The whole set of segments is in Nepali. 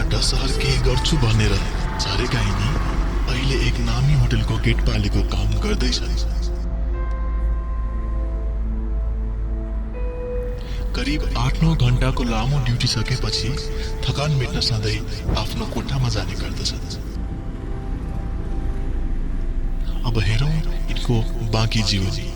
घरबाट सहर केही गर्छु भनेर झरेका यिनी अहिले एक नामी होटलको गेट पालेको काम गर्दैछन्। करिब 8-9 घण्टाको लामो ड्युटी सकेपछि थकान मेट्न सधैँ आफ्नो कोठामा जाने गर्दछन्। अब हेरौं यिनको बाँकी जीवनी।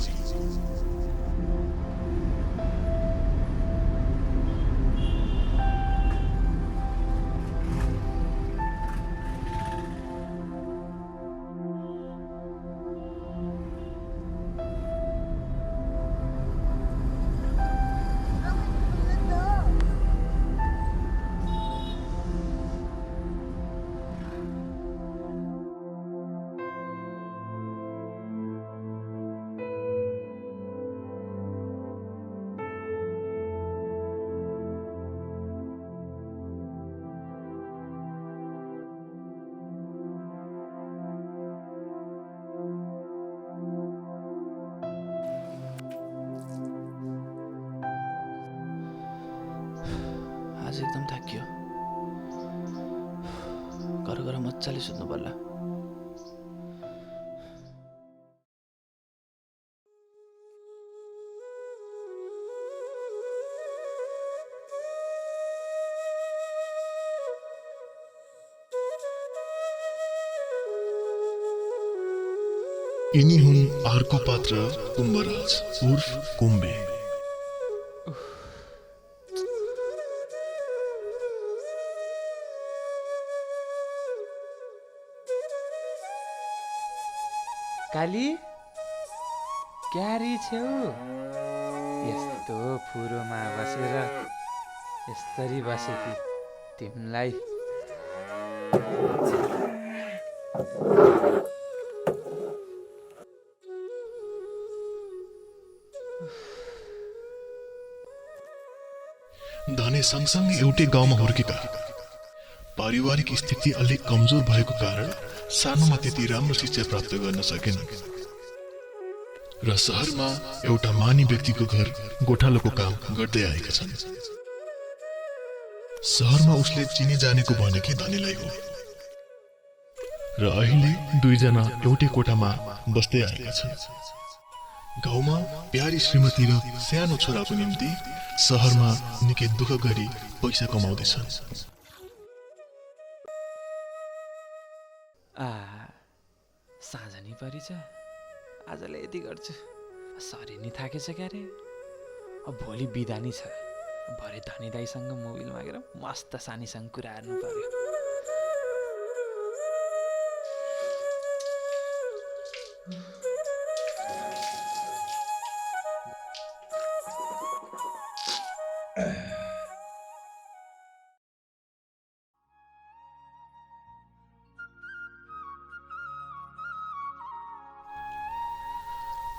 आज एकदम थाकियो। घर गएर मजाले सुत्नु पर्ला। यिनी हुन् अर्को पात्र कुम्भराज उर्फ कुम्भे। काली क्यारी छेउ यस्तो फुरोमा बसेर यसरी बसेकी तिमीलाई धने सँगसँगै एउटै गाउँमा हुर्केका। पारिवारिक स्थिति अलिक कमजोर भएको कारण सानोमा त्यति राम्रो शिक्षा प्राप्त गर्न सकेन र सहरमा एउटा मानी व्यक्तिको घर गोठालोको काम गर्दै आएका छन्। सहरमा उसले चिने जानेको भनेकै धनीलाई हो र अहिले दुईजना एउटै कोठामा बस्दै आएका छन्। गाउँमा प्यारी श्रीमती र सानो छोराको निम्ति सहरमा निकै दुःख गरी पैसा कमाउँदैछन्। साँझ नि परिछ, आजले यति गर्छु। शरीर नि थाकेछ क्यारे। अब भोलि बिदा नि छ। भरे धनी दाईसँग मोबाइल मागेर मस्त सानीसँग कुरा हेर्नु पर्यो।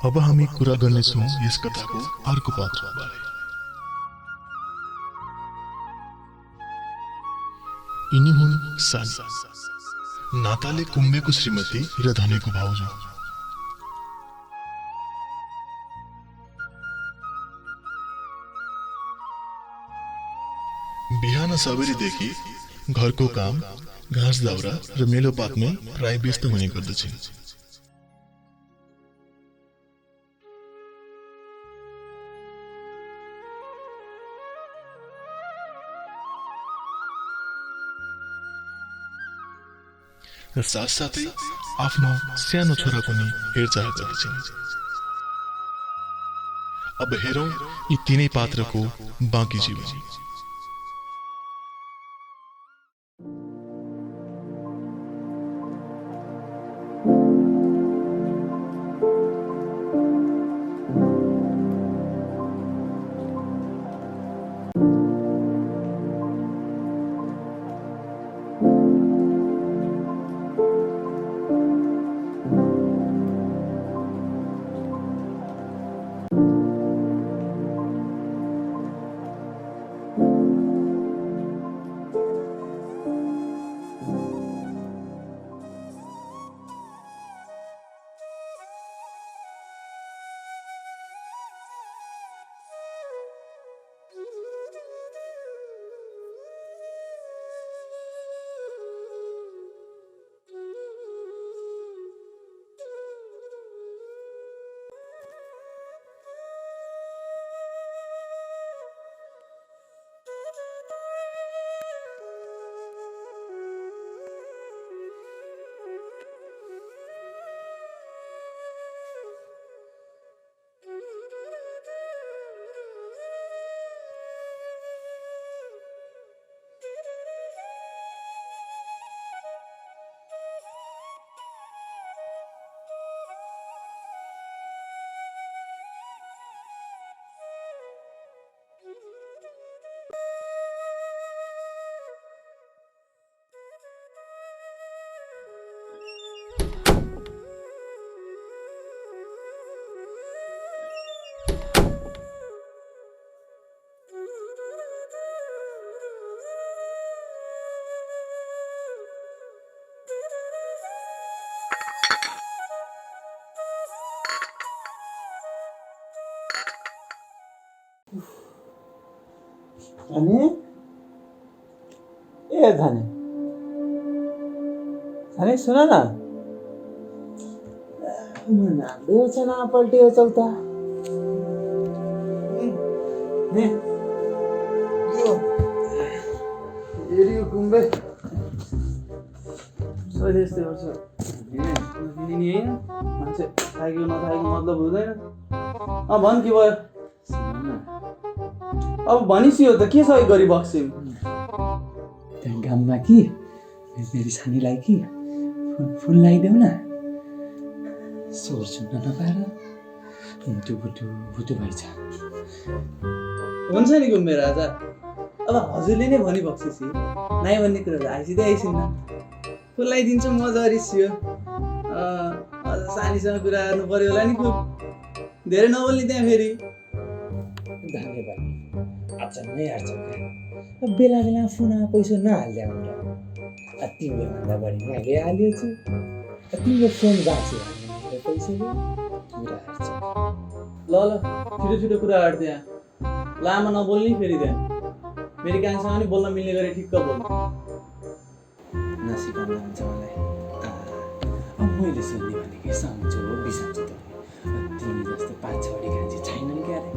अब हामी कुरा गर्नेछौँ यस कथाको अर्को पात्रको बारे। यिनी हुन् सानी, नाताले कुम्भेको श्रीमती र धनीको भाउजू। बिहान सबेरैदेखि घरको काम, घाँस दाउरा र मेलोपातमै प्राय व्यस्त हुने गर्दछन्। र साथसाथै आफ्नो सानो छोराको नि हेरचाह गर्दछन्। अब हेरौं यी तीनै पात्रको बाँकी जीवन। धनी ए धनी धनी सुन न बेचना पल्टियो चौता ने यो एरियो गुम्बे सहिले यस्तै गर्छ दिने नि होइन मान्छे थाकेको नथाकेको मतलब हुँदैन भन् के भयो अब भनिसियो त के सही गरी बक्स्यौँ त्यहाँ गाममा कि मेरो सानीलाई कि फुल लगाइदेऊ न स्वर सुन्न नपाएर मुटु भुटु भइछ हुन्छ नि गुम्बे राजा अब हजुरले नै भनी बक्सेसी नाइ भन्ने कुराहरू आइसिँदै आइसिन्न फुल लगाइदिन्छु म जरिसियो अझ सानीसँग कुरा गर्नु पर्यो होला नि खुब धेरै नबोल्ने त्यहाँ फेरि धन्यवाद अचम्मै अचम्मै बेला बेला फोनमा पैसा नहाल्दा हुन्छ तिमीले भन्दा बढी मैले हाल्यो छु तिम्रो फोन बाँच्यो भने मेरो पैसाले कुरा हाल्छ ल छिटो छिटो कुराहरू त्यहाँ लामा नबोल्ने फेरि त्यहाँ फेरि काहीँसँग पनि बोल्न मिल्ने गरी ठिक्क बोल्नु नसिकाउँदा हुन्छ मलाई अब मैले सोध्ने भनेको सम्झो बिसन्चो त तिमी जस्तो 5-6 खान्छे छैनन् क्या अरे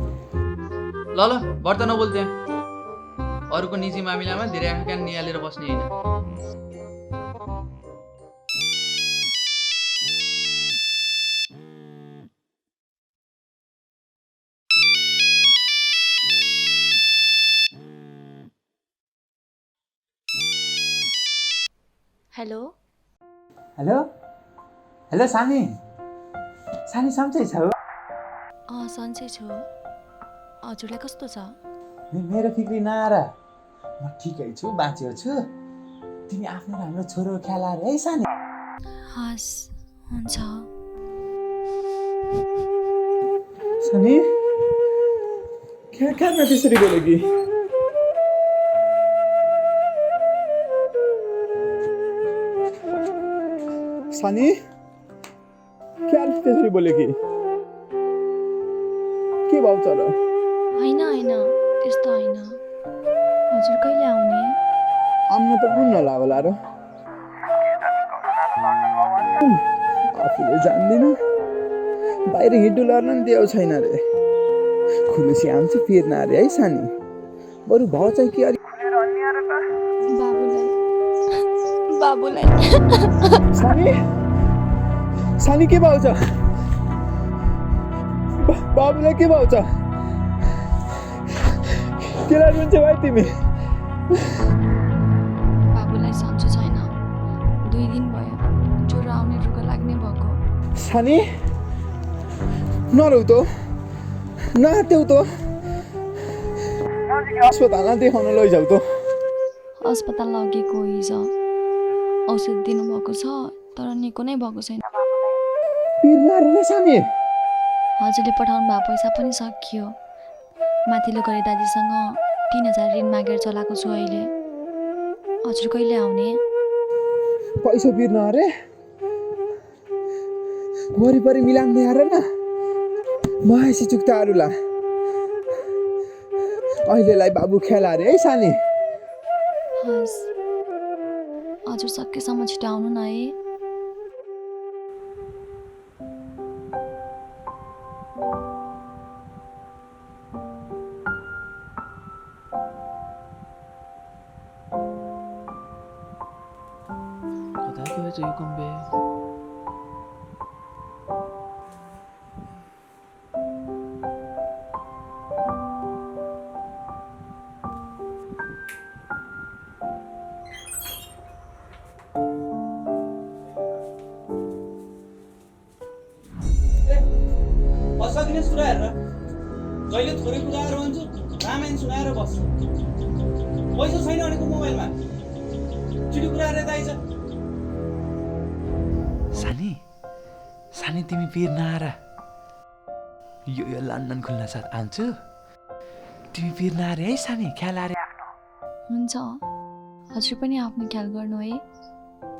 ल व्रत नबोल त्यहाँ अरूको निजी मामिलामा धेरै आँखा कान निहालेर बस्ने होइन हेलो हेलो हेलो सानी सानी सन्चै छौ सन्चै छु हजुरलाई कस्तो छ मेरो फिक्री नआएर म ठिकै छु बाँच्यो छु तिमी आफ्नो राम्रो छोरो ख्याल है सानी हस् हुन्छ सानी क्या त्यसरी बोल्यो कि सानी क्या त्यसरी बोल्यो कि के भाउ छ र होइन त्यस्तो होइन हजुर कहिले आउने आउन त कुन नलागला र आफूले जान्दिनँ बाहिर हिँडु लड्न नि देऊ छैन रे खुलुसी आउँछ फेर्न अरे है सानी बरु भाउ चाहिँ के अरे बाबुलाई सानी सानी के भाउ छ बाबुलाई के भाउ छ के लाग्नुहुन्छ भाइ तिमी बाबुलाई सन्चो छैन 2 दिन भयो ज्वरो आउने रुगा लाग्ने भएको सानी नरौ त नहात्यौ त अस्पतालमा देखाउन लैजाऊ त अस्पताल लगेको हिजो औषध दिनुभएको छ तर निको नै भएको छैन पिर्ना सानी हजुरले पठाउनु भएको पैसा पनि सकियो माथिल्लो गरे दाजुसँग 3000 ऋण मागेर चलाएको छु अहिले हजुर कहिले आउने पैसा पिर्न अरे वरिपरि मिलाउँदै आएर न महेसी चुक्ताहरूलाई अहिलेलाई बाबु खेला अरे है सानी हस् हजुर सकेसम्म छिटो आउनु न है कता गयो यो कुम्बे असकिने कुरा हेर जहिले थोरै कुराहरू भन्छु रामायण सुनाएर बस्छु पैसा छैन भनेको मोबाइलमा छिटो कुराहरू दाइछ सानी सानी तिमी पिर नआएर यो लन्डन खुल्न साथ आउँछु तिमी पिर नआएर है सानी ख्याल आरे हुन्छ हजुर पनि आफ्नो ख्याल गर्नु है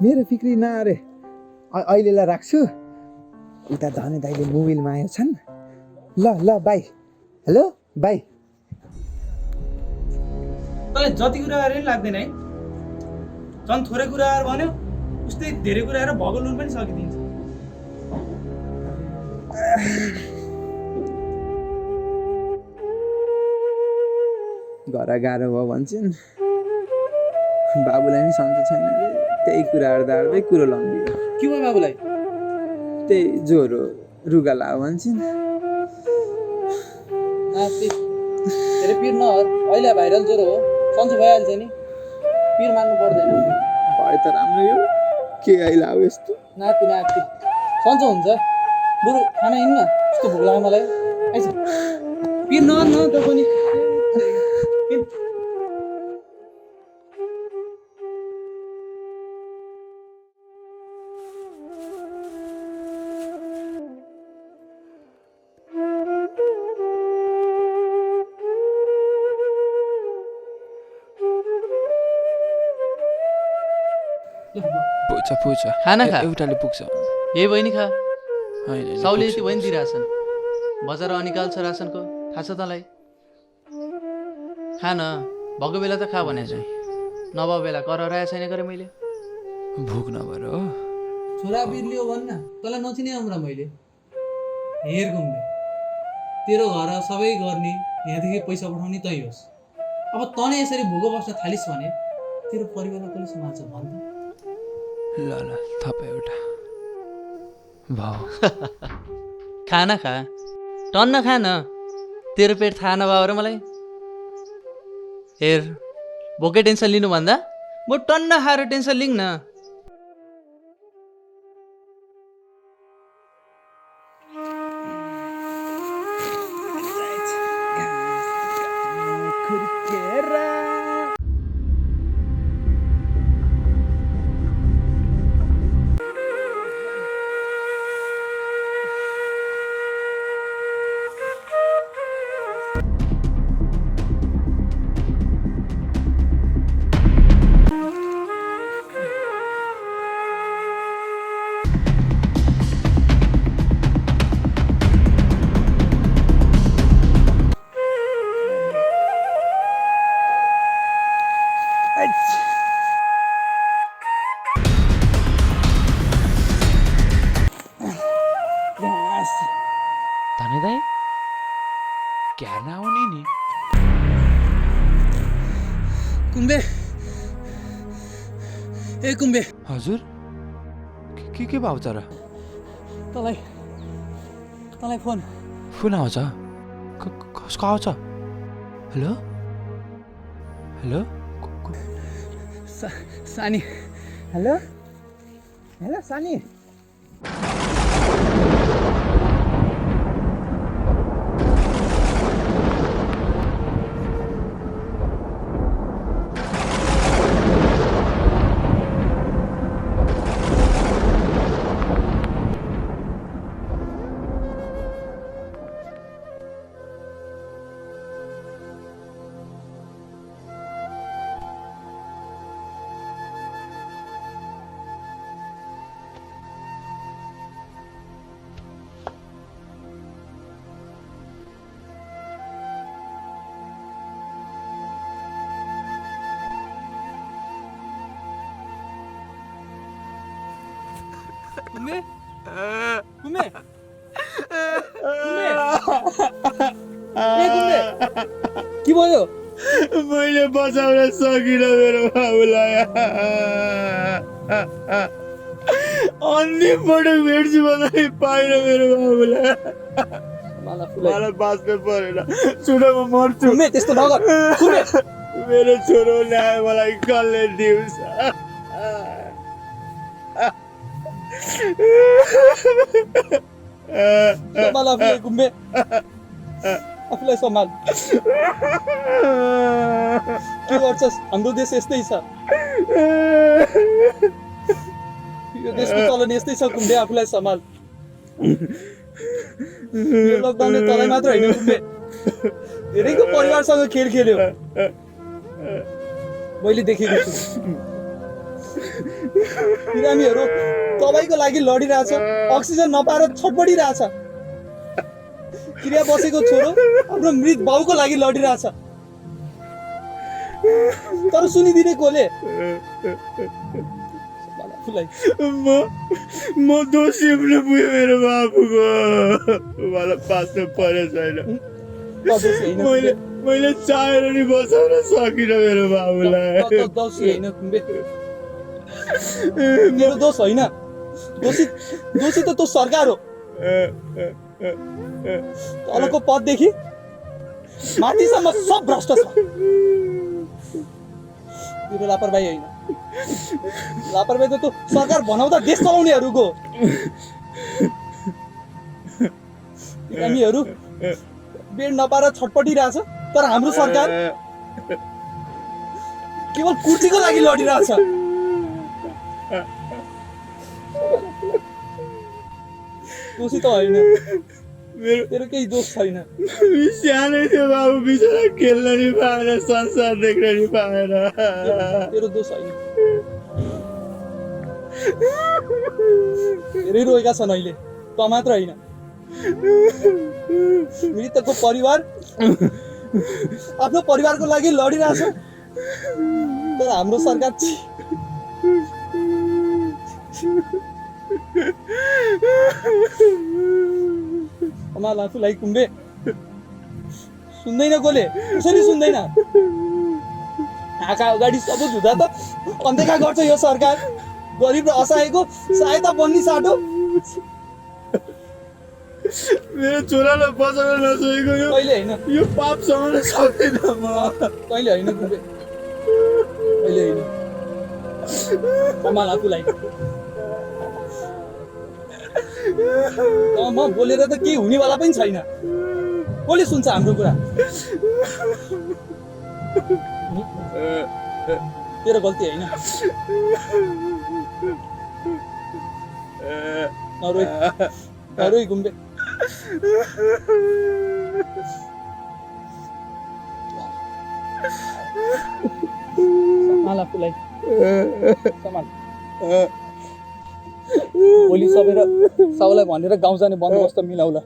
मेरो फिक्री नआरे अहिलेलाई राख्छु उता धने दाइले मोबाइलमा आएको छन् ल बाई हेलो बाई तँलाई जति कुरा गरे पनि लाग्दैन है। झन् थोरै कुराहरू भन्यो उस्तै धेरै कुराहरू भगोल्नु पनि सकिदिन्छ। घर गाह्रो भयो भन्छन्, बाबुलाई नि सन्चो छैन रे, त्यही कुराहरू दाड्दै कुरो लम्बियो। के भयो बाबुलाई? त्यही ज्वरो रुगा लाग्यो भन्छन्। धेरै पिर नहर, अहिले भाइरल ज्वरो हो, सन्चो भइहाल्छ नि, पिर मान्नु पर्दैन। भए त राम्रो यो, के अहिले अब यस्तो नाति सन्चो हुन्छ। बरु खाना हिँड्न, यस्तो भोक लाग्यो मलाई। आइज पिर नहर न त पनि। पुग्छ खाना खा। एउटाले पुग्छ। यही बहिनी खा। होइन साउले यति बहिनी दिइरहेछन्, बजार निकाल्छ रासनको, थाहा छ तँलाई? खा न, भएको बेला त खा भने चाहिँ, नभएको बेला कराएको छैन गरे मैले। भोक नभएर हो। छोरा बिर्लियो भन्न तँलाई नचिने अम्रा मैले। हेर घुम्ने तेरो घर सबै गर्ने, यहाँदेखि पैसा पठाउने तै होस्। अब तँले यसरी भोगो बस्न थालिस् भने तेरो परिवारलाई कसले सम्हाल्छ भन् त? ल थप एउटा भाउ। खाना खा, टन्न खा न, तेरो पेट थाहा नभएर मलाई। हेर, भोकै टेन्सन लिनुभन्दा म टन्न खाएर टेन्सन लिङ न। धने दाइ क्यार नआउने नि। कुम्बे, ए कुम्बे, हजुर के भाउ तर? तँलाई फोन आउँछ? कसको आउँछ? हेलो सानी। हेलो सानी। कुम्बे, कुम्बे, के भयो? मैले बचाउन सकिनँ मेरो बाबुलाई। अन्तिम पटक भेट्छु भन्दाखेरि पाइनँ मेरो बाबुलाई। मलाई बाँच्नु परेन, सुन म मर्छु। त्यस्तो नगर। मेरो छोरो ल्याए मलाई कसले दिउँछ? सम्हाल आफूलाई कुम्बे, आफूलाई सम्हाल। के गर्छस्? हाम्रो देश यस्तै छ, यो देशको चलन यस्तै छ कुम्बे, आफूलाई सम्हाल। यो लकडाउनले तँलाई मात्र होइन कुम्बे, धेरैको परिवारसँग खेल खेल्यो, मैले देखेको छु। बिरामीहरू दबाईको लागि लडिरहेछ, अक्सिजन नपाएर छटपटिरहेछ। क्रिया बसेको छोरो आफ्नो मृत बाउको लागि लडिरहेछ। तर सुनिदिने कसले आफूलाई म दोषी हुन पुगेँ मेरो बाबुको मलाई बाँच्नु परेको छैन दोषी होइन मैले चाहेर नि बचाउन सकिनँ मेरो बाबुलाई दोषी होइन खुम्बे मेरो दोष होइन दोषी त त्यो सरकार हो तलको पददेखि माथिसम्म सब भ्रष्ट छ तिम्रो लापरवाही होइन लापरवाही त त्यो सरकार बनाउँदा देश चलाउनेहरूको बिरामीहरू बेड नपाएर छटपटिरहेछ तर हाम्रो सरकार केवल कुर्सीको लागि लडिरहेछ दोषी त होइन तेरो केही दोष छैन सानै थियो बाबु बिचरा खेल्न नि पाएन संसार देख्न नि पाएन तेरो दोष होइन धेरै रोएका छन् अहिले त मात्र होइन मृतकको परिवार आफ्नो परिवारको लागि लडिरहेछ तर हाम्रो सरकार कमाल आफूलाई कुम्बे सुन्दैन कसले कसरी सुन्दैन आँखा अगाडि सबुत हुँदा त अनदेखा गर्छ यो सरकार गरिब र असहायको सहायता बन्ने साटो मेरो छोरालाई बचाउन नसकेको कहिले होइन यो पाप समाउन सक्दिनँ म कहिले होइन कुम्बे कहिले होइन कमाल आफूलाई म बोलेर त केही हुनेवाला पनि छैन कसले सुन्छ हाम्रो कुरा तेरो गल्ती होइन नरोई घुम्बे सम्हाल आफूलाई सम्हाल भोलि सबैलाई भनेर गाउँ जाने बन्दोबस्त मिलाउला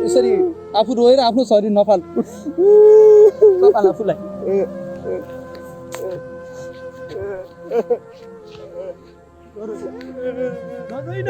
यसरी आफू रोएर आफ्नो शरीर नफाल सम्हाल आफूलाई नजाइन